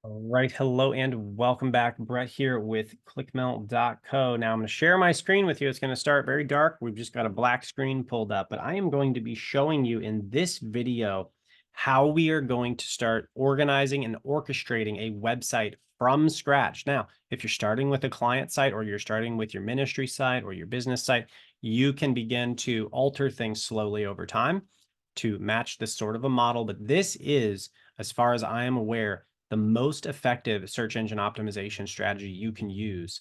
All right, hello and welcome back. Brett here with clickmelt.co. Now I'm going to share my screen with you. It's going to start very dark. We've just got a black screen pulled up, but I am going to be showing you in this video how we are going to start organizing and orchestrating a website from scratch. Now, if you're starting with a client site or you're starting with your ministry site or your business site, you can begin to alter things slowly over time to match this sort of a model. But this is, as far as I am aware, the most effective search engine optimization strategy you can use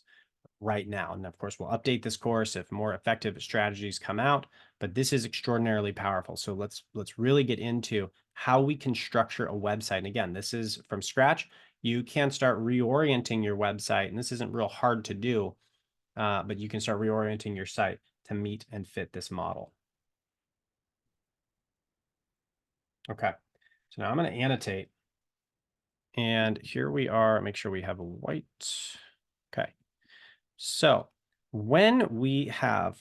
right now. And of course, we'll update this course if more effective strategies come out, but this is extraordinarily powerful. So let's really get into how we can structure a website. And again, this is from scratch. You can start reorienting your website, and this isn't real hard to do, but you can start reorienting your site to meet and fit this model. Okay, so now I'm going to annotate. And here we are, make sure we have a white. Okay. So when we have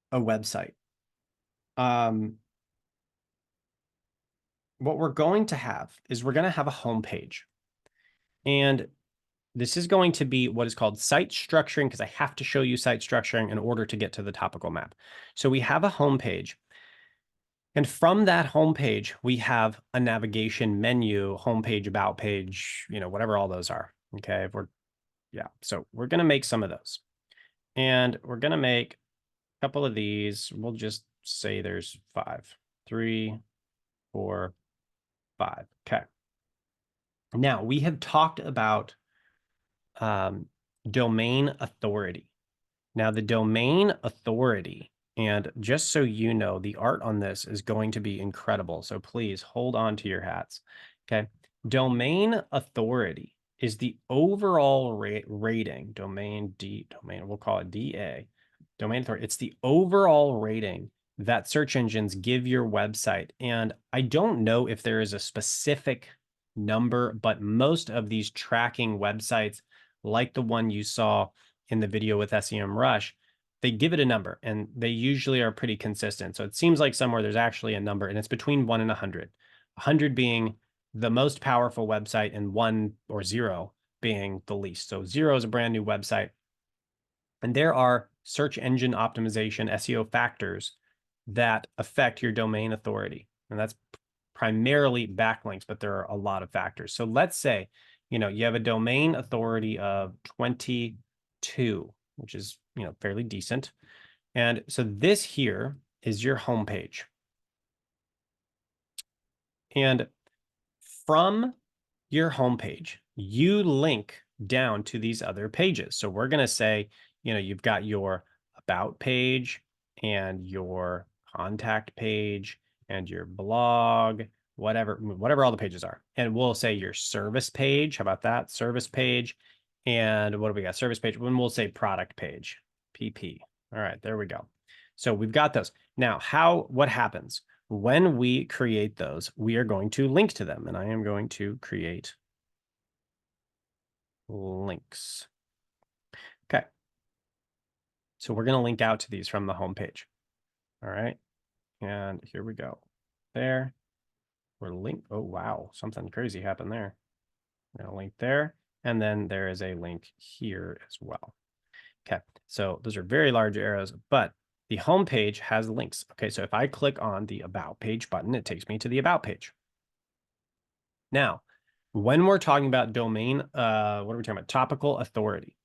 a website, what we're going to have is we're going to have a home page. And this is going to be what is called site structuring, because I have to show you site structuring in order to get to the topical map. So we have a home page. And from that homepage, we have a navigation menu, homepage, about page, whatever all those are. Okay. So we're going to make some of those. And we're going to make a couple of these. We'll just say there's 5, 3, 4, 5. Okay. Now we have talked about domain authority. Now the domain authority, and just so you know, the art on this is going to be incredible. So please hold on to your hats. Okay. Domain authority is the overall rating, domain, we'll call it DA, domain authority. It's the overall rating that search engines give your website. And I don't know if there is a specific number, but most of these tracking websites, like the one you saw in the video with SEMrush, they give it a number, and they usually are pretty consistent. So it seems like somewhere there's actually a number, and it's between 1 and 100. 100 being the most powerful website, and 1 or 0 being the least. So 0 is a brand new website. And there are search engine optimization, SEO factors that affect your domain authority. And that's primarily backlinks, but there are a lot of factors. So let's say, you have a domain authority of 22, which is, fairly decent. And so this here is your homepage. And from your homepage, you link down to these other pages. So we're going to say, you've got your about page and your contact page and your blog, whatever all the pages are. And we'll say your service page. How about that? Service page. And what do we got? Service page. When we'll say product page, PP. All right, there we go. So we've got those. Now, what happens? When we create those, we are going to link to them. And I am going to create links. Okay. So we're going to link out to these from the home page. All right. And here we go. There. We're linked. Oh, wow. Something crazy happened there. We're going to link there. And then there is a link here as well. Okay. So those are very large arrows, but the home page has links. Okay. So if I click on the About Page button, it takes me to the About Page. Now, when we're talking about domain, what are we talking about? Topical authority.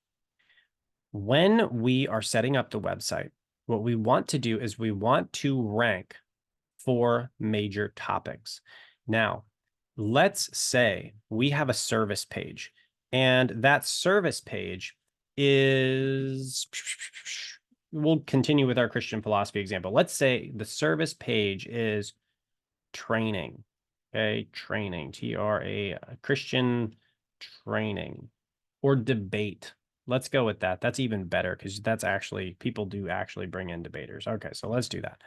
When we are setting up the website, what we want to do is we want to rank for major topics. Now, let's say we have a service page, and that service page is, we'll continue with our Christian philosophy example. Let's say the service page is training. Okay, training, Christian training, or debate. Let's go with that. That's even better, because that's actually, people do actually bring in debaters. Okay, so let's do that.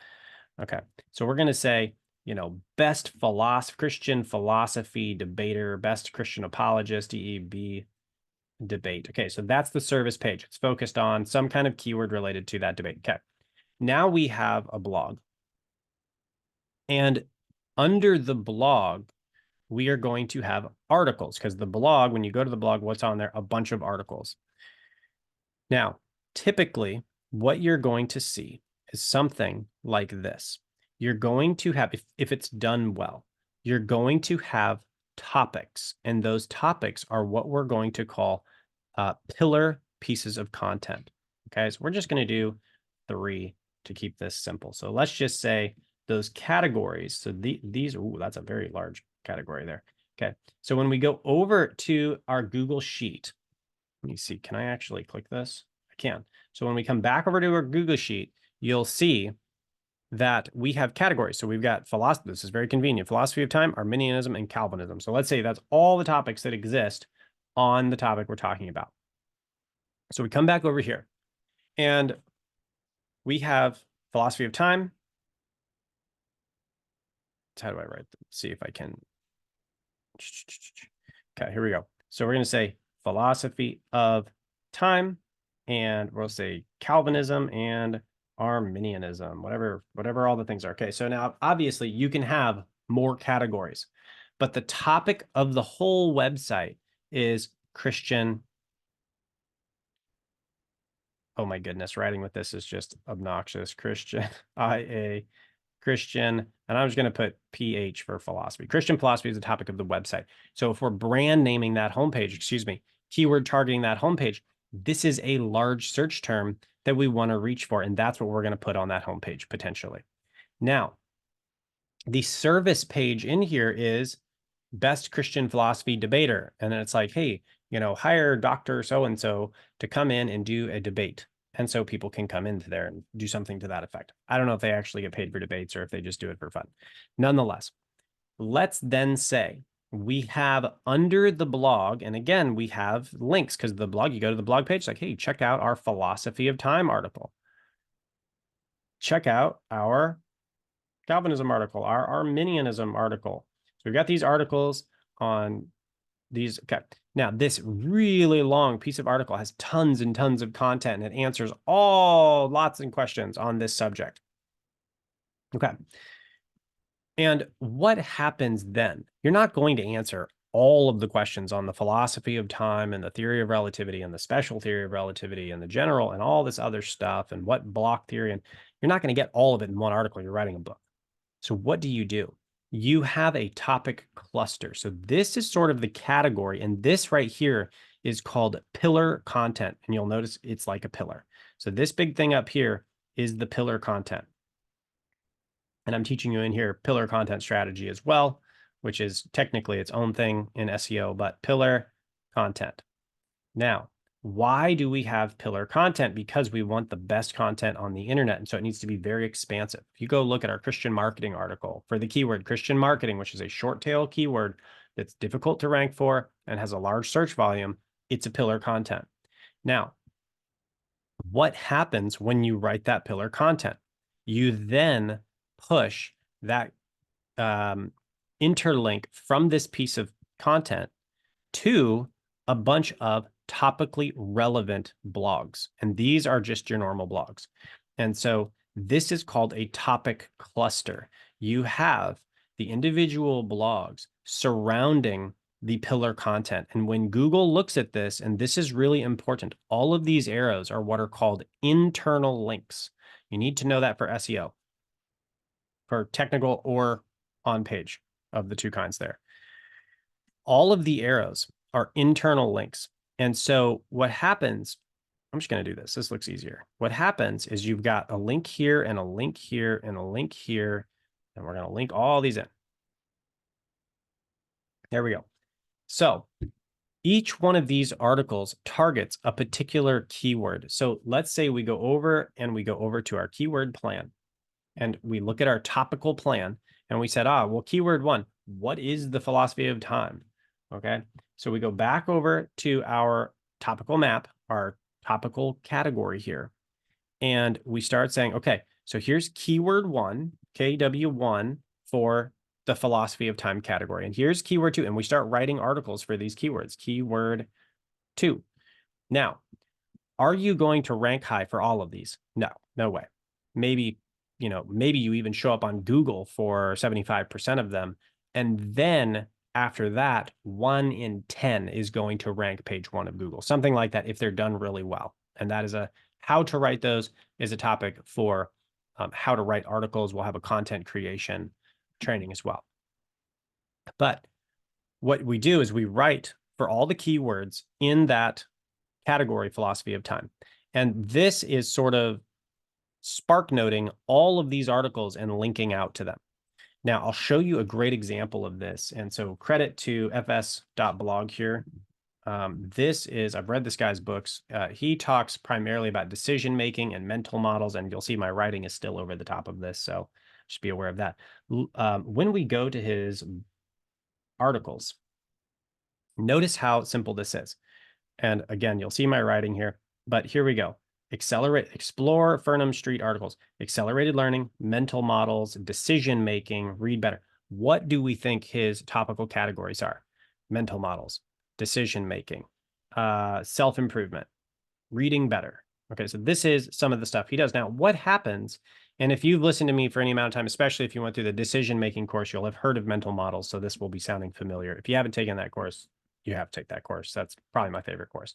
Okay, so we're going to say, best Christian philosophy debater, best Christian apologist, EEB debate. Okay, so that's the service page. It's focused on some kind of keyword related to that debate. Okay, now we have a blog. And under the blog, we are going to have articles, because the blog, when you go to the blog, what's on there? A bunch of articles. Now, typically, what you're going to see is something like this. You're going to have, if it's done well, you're going to have topics, and those topics are what we're going to call pillar pieces of content. Okay, so we're just going to do 3 to keep this simple. So let's just say those categories. So these, ooh, that's a very large category there. Okay, so when we go over to our Google Sheet, let me see, can I actually click this? I can. So when we come back over to our Google Sheet, you'll see that we have categories. So we've got philosophy. This is very convenient. Philosophy of time, Arminianism, and Calvinism. So let's say that's all the topics that exist on the topic we're talking about. So we come back over here and we have philosophy of time. How do I write them? See if I can. Okay, here we go. So we're going to say philosophy of time, and we'll say Calvinism and Arminianism, whatever all the things are. Okay, so now obviously you can have more categories, but the topic of the whole website is Christian. Oh my goodness, writing with this is just obnoxious. Christian, Christian, and I'm just going to put PH for philosophy. Christian philosophy is the topic of the website. So if we're brand naming that homepage, keyword targeting that homepage, this is a large search term that we want to reach for, and that's what we're going to put on that homepage potentially. Now, the service page in here is best Christian philosophy debater, and then it's like, hey, hire Dr. So-and-so to come in and do a debate. And so people can come into there and do something to that effect. I don't know if they actually get paid for debates or if they just do it for fun. Nonetheless, let's then say we have under the blog, and again, we have links because the blog, you go to the blog page, like, hey, check out our philosophy of time article. Check out our Calvinism article, our Arminianism article. So we've got these articles on these. Okay. Now, this really long piece of article has tons and tons of content, and it answers lots of questions on this subject. Okay. And what happens then? You're not going to answer all of the questions on the philosophy of time and the theory of relativity and the special theory of relativity and the general and all this other stuff and what block theory. And you're not going to get all of it in one article. You're writing a book. So what do? You have a topic cluster. So this is sort of the category, and this right here is called pillar content. And you'll notice it's like a pillar. So this big thing up here is the pillar content. And I'm teaching you in here pillar content strategy as well, which is technically its own thing in SEO, but pillar content. Now, why do we have pillar content? Because we want the best content on the internet. And so it needs to be very expansive. If you go look at our Christian marketing article for the keyword Christian marketing, which is a short tail keyword that's difficult to rank for and has a large search volume, it's a pillar content. Now, what happens when you write that pillar content? You then push that interlink from this piece of content to a bunch of topically relevant blogs. And these are just your normal blogs. And so this is called a topic cluster. You have the individual blogs surrounding the pillar content. And when Google looks at this, and this is really important, all of these arrows are what are called internal links. You need to know that for SEO, for technical or on page, of the two kinds there. All of the arrows are internal links. And so what happens, I'm just going to do this. This looks easier. What happens is you've got a link here and a link here and a link here, and we're going to link all these in. There we go. So each one of these articles targets a particular keyword. So let's say we go over to our keyword plan, and we look at our topical plan, and we said, well, keyword 1, what is the philosophy of time? Okay, so we go back over to our topical map, our topical category here, and we start saying, okay, so here's keyword 1, KW1 for the philosophy of time category, and here's keyword 2, and we start writing articles for these keywords, keyword 2. Now, are you going to rank high for all of these? No, no way. Maybe you even show up on Google for 75% of them, and then after that, 1 in 10 is going to rank page 1 of Google, something like that if they're done really well. And that is how to write those is a topic for how to write articles. We'll have a content creation training as well. But what we do is we write for all the keywords in that category philosophy of time. And this is sort of spark noting all of these articles and linking out to them. Now, I'll show you a great example of this. And so credit to fs.blog here. I've read this guy's books. He talks primarily about decision-making and mental models, and you'll see my writing is still over the top of this, so just be aware of that. When we go to his articles, notice how simple this is. And again, you'll see my writing here, but here we go. Explore Furnham Street articles, accelerated learning, mental models, decision-making, read better. What do we think his topical categories are? Mental models, decision-making, self-improvement, reading better. Okay, so this is some of the stuff he does. Now, what happens, and if you've listened to me for any amount of time, especially if you went through the decision-making course, you'll have heard of mental models, so this will be sounding familiar. If you haven't taken that course, you have to take that course. That's probably my favorite course.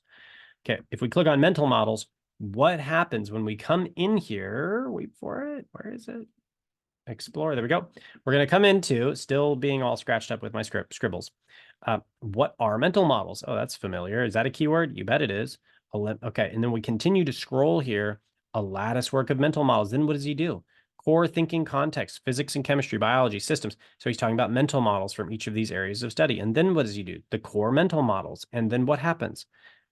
Okay, if we click on mental models, what happens when we come in here? Wait for it. Where is it? Explore. There we go. We're going to come into, still being all scratched up with my scribbles. What are mental models? Oh, that's familiar. Is that a keyword? You bet it is. Okay, and then we continue to scroll here. A lattice work of mental models. Then what does he do? Core thinking context, physics and chemistry, biology, systems. So he's talking about mental models from each of these areas of study. And then what does he do? The core mental models. And then what happens?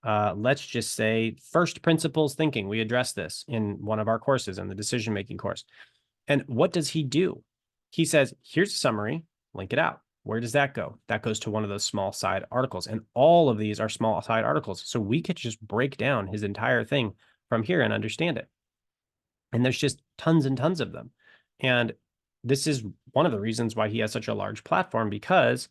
Let's just say first principles thinking. We address this in one of our courses, in the decision-making course. And what does he do? He says, here's a summary, link it out. Where does that go? That goes to one of those small side articles. And all of these are small side articles. So we could just break down his entire thing from here and understand it. And there's just tons and tons of them. And this is one of the reasons why he has such a large platform, because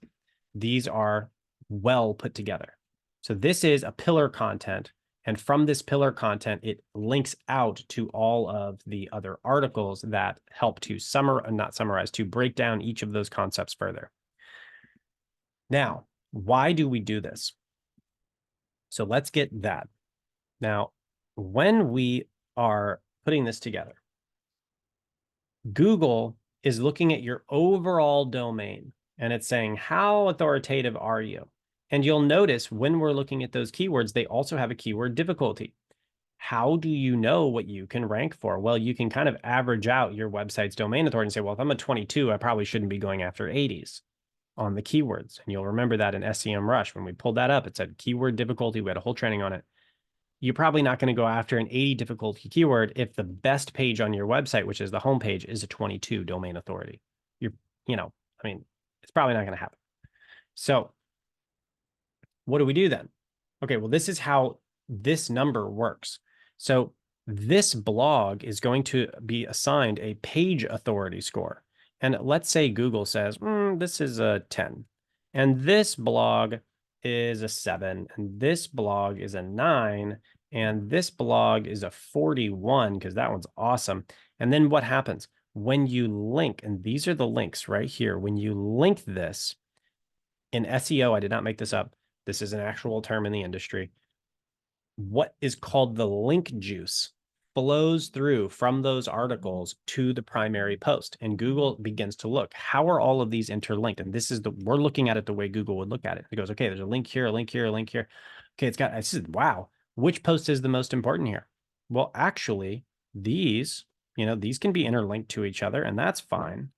these are well put together. So this is a pillar content. And from this pillar content, it links out to all of the other articles that help to to break down each of those concepts further. Now, why do we do this? So let's get that. Now, when we are putting this together, Google is looking at your overall domain and it's saying, how authoritative are you? And you'll notice when we're looking at those keywords, they also have a keyword difficulty. How do you know what you can rank for? Well, you can kind of average out your website's domain authority and say, well, if I'm a 22, I probably shouldn't be going after 80s on the keywords. And you'll remember that in SEMrush, when we pulled that up, it said keyword difficulty. We had a whole training on it. You're probably not going to go after an 80 difficulty keyword if the best page on your website, which is the homepage, is a 22 domain authority. It's probably not going to happen. So what do we do then? Okay, well, this is how this number works. So this blog is going to be assigned a page authority score. And let's say Google says, this is a 10. And this blog is a 7. And this blog is a 9. And this blog is a 41, because that one's awesome. And then what happens? When you link, and these are the links right here, when you link this in SEO, I did not make this up. This is an actual term in the industry. What is called the link juice flows through from those articles to the primary post. And Google begins to look, how are all of these interlinked? And this is we're looking at it the way Google would look at it. It goes, okay, there's a link here, a link here, a link here. Okay, I said, wow, which post is the most important here? Well, actually, these can be interlinked to each other, and that's fine.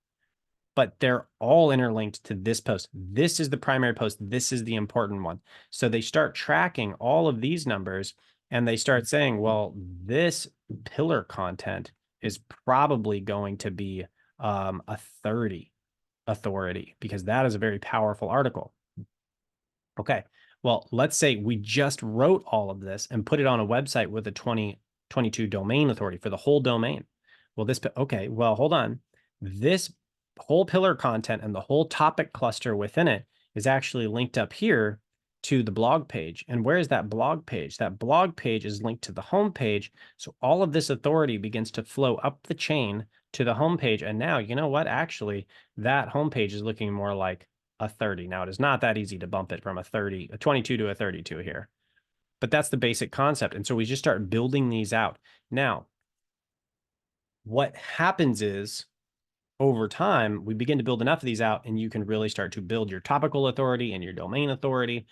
But they're all interlinked to this post. This is the primary post. This is the important one. So they start tracking all of these numbers and they start saying, well, this pillar content is probably going to be a 30 authority, because that is a very powerful article. Okay, well, let's say we just wrote all of this and put it on a website with a 22 domain authority for the whole domain. Well, okay, well, hold on. This whole pillar content and the whole topic cluster within it is actually linked up here to the blog page. And where is that blog page? That blog page is linked to the home page. So all of this authority begins to flow up the chain to the home page. And now, you know what? Actually, that home page is looking more like a 30. Now, it is not that easy to bump it from a 22 to a 32 here, but that's the basic concept. And so we just start building these out. Now, what happens is over time, we begin to build enough of these out, and you can really start to build your topical authority and your domain authority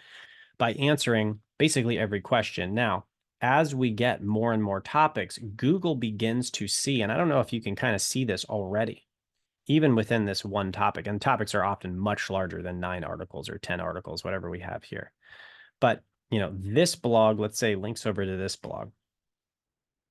by answering basically every question. Now, as we get more and more topics, Google begins to see, and I don't know if you can kind of see this already, even within this one topic, and topics are often much larger than 9 articles or 10 articles, whatever we have here. But, you know, this blog, let's say, links over to this blog.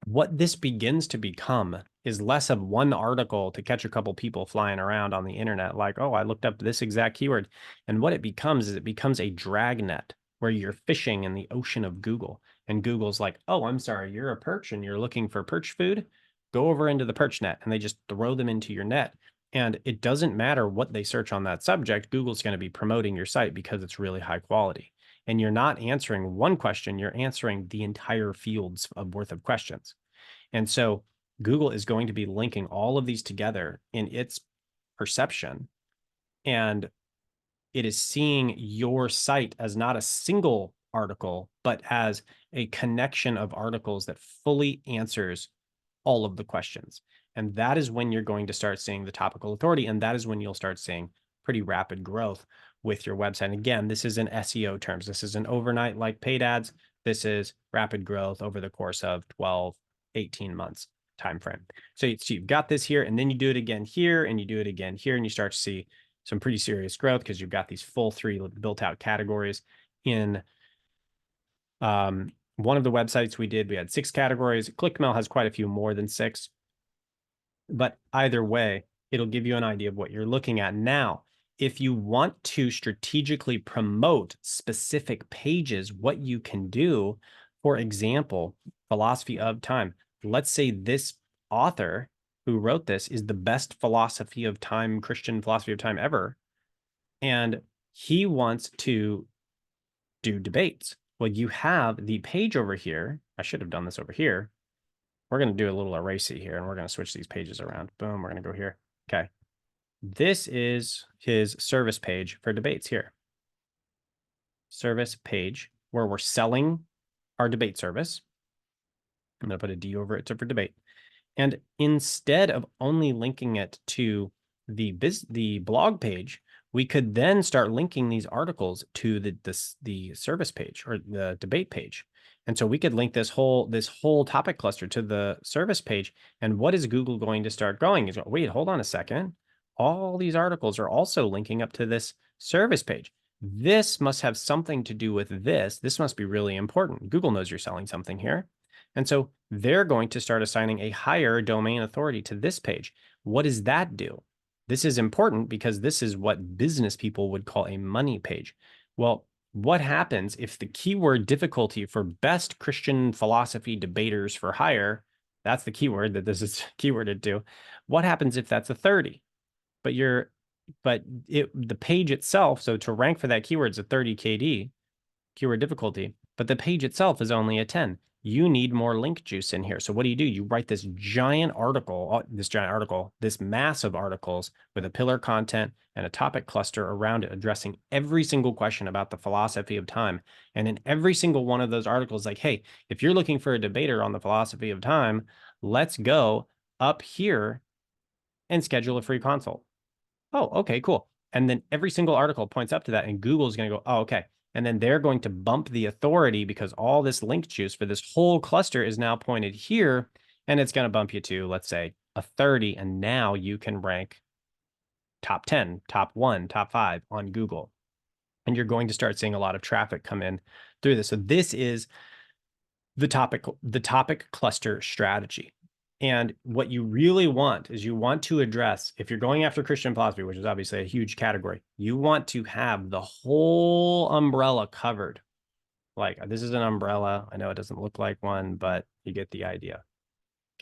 What this begins to become is less of one article to catch a couple people flying around on the internet, like, oh, I looked up this exact keyword. And what it becomes is it becomes a dragnet where you're fishing in the ocean of Google. And Google's like, oh, I'm sorry, you're a perch and you're looking for perch food? Go over into the perch net, and they just throw them into your net. And it doesn't matter what they search on that subject, Google's going to be promoting your site because it's really high quality. And you're not answering one question, you're answering the entire field's worth of questions. And so Google is going to be linking all of these together in its perception. And it is seeing your site as not a single article, but as a connection of articles that fully answers all of the questions. And that is when you're going to start seeing the topical authority. And that is when you'll start seeing pretty rapid growth with your website. And again, this is in SEO terms. This is an overnight like paid ads. This is rapid growth over the course of 12, 18 months timeframe. So you've got this here, and then you do it again here, and you do it again here, and you start to see some pretty serious growth because you've got these full 3 built out categories. In one of the websites we did, we had 6 categories. ClickMail has quite a few more than 6. But either way, it'll give you an idea of what you're looking at. Now, if you want to strategically promote specific pages, what you can do, for example, philosophy of time. Let's say this author who wrote this is the best philosophy of time, Christian philosophy of time ever. And he wants to do debates. Well, you have the page over here. I should have done this over here. We're going to do a little erasing here, and we're going to switch these pages around. Boom, we're going to go here. Okay. This is his service page for debates here. Service page where we're selling our debate service. I'm going to put a D over it for debate. And instead of only linking it to the blog page, we could then start linking these articles to the service page or the debate page. And so we could link this whole topic cluster to the service page. And what is Google going to start going? Is, wait, hold on a second. All these articles are also linking up to this service page. This must have something to do with this. This must be really important. Google knows you're selling something here. And so they're going to start assigning a higher domain authority to this page. What does that do? This is important because this is what business people would call a money page. Well, what happens if the keyword difficulty for best Christian philosophy debaters for hire, that's the keyword that this is keyworded to. What happens if that's a 30? But the page itself, so to rank for that keyword is a 30 KD, keyword difficulty, but the page itself is only a 10. You need more link juice in here. So what do? You write this giant article, this mass of articles with a pillar content and a topic cluster around it, addressing every single question about the philosophy of time. And in every single one of those articles, like, hey, if you're looking for a debater on the philosophy of time, let's go up here and schedule a free consult. Oh, okay, cool. And then every single article points up to that, and Google's going to go, oh, okay. And then they're going to bump the authority because all this link juice for this whole cluster is now pointed here, and it's going to bump you to, let's say, a 30. And now you can rank top 10, top 1, top 5 on Google. And you're going to start seeing a lot of traffic come in through this. So this is the topic cluster strategy. And what you really want is you want to address, if you're going after Christian philosophy, which is obviously a huge category, you want to have the whole umbrella covered. Like, this is an umbrella. I know it doesn't look like one, but you get the idea.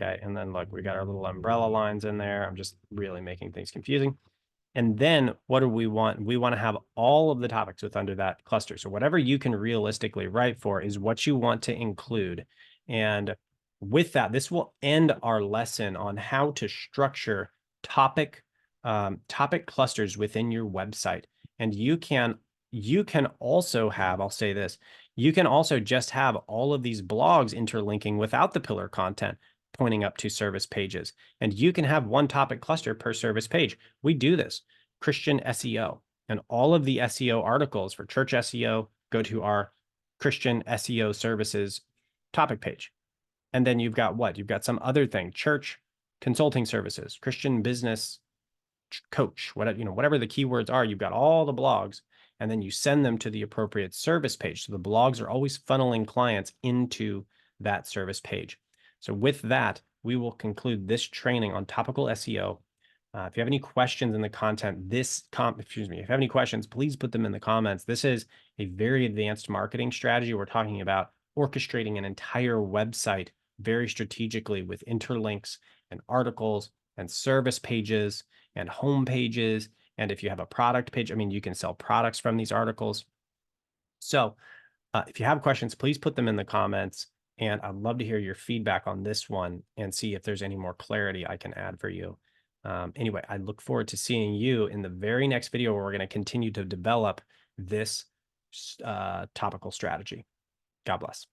Okay. And then look, we got our little umbrella lines in there. I'm just really making things confusing. And then what do we want? We want to have all of the topics with under that cluster. So whatever you can realistically write for is what you want to include. And with that, this will end our lesson on how to structure topic clusters within your website. And you can also have, I'll say this, you can also just have all of these blogs interlinking without the pillar content pointing up to service pages. And you can have one topic cluster per service page. We do this. Christian SEO, and all of the SEO articles for church SEO go to our Christian SEO services topic page. And then you've got what? You've got some other thing, church consulting services, Christian business coach, whatever, whatever the keywords are, you've got all the blogs, and then you send them to the appropriate service page. So the blogs are always funneling clients into that service page. So with that, we will conclude this training on topical SEO. If you have any questions in the content, if you have any questions, please put them in the comments. This is a very advanced marketing strategy. We're talking about orchestrating an entire website very strategically with interlinks and articles and service pages and home pages. And if you have a product page, I mean, you can sell products from these articles. So if you have questions, please put them in the comments. And I'd love to hear your feedback on this one and see if there's any more clarity I can add for you. Anyway, I look forward to seeing you in the very next video where we're going to continue to develop this topical strategy. God bless.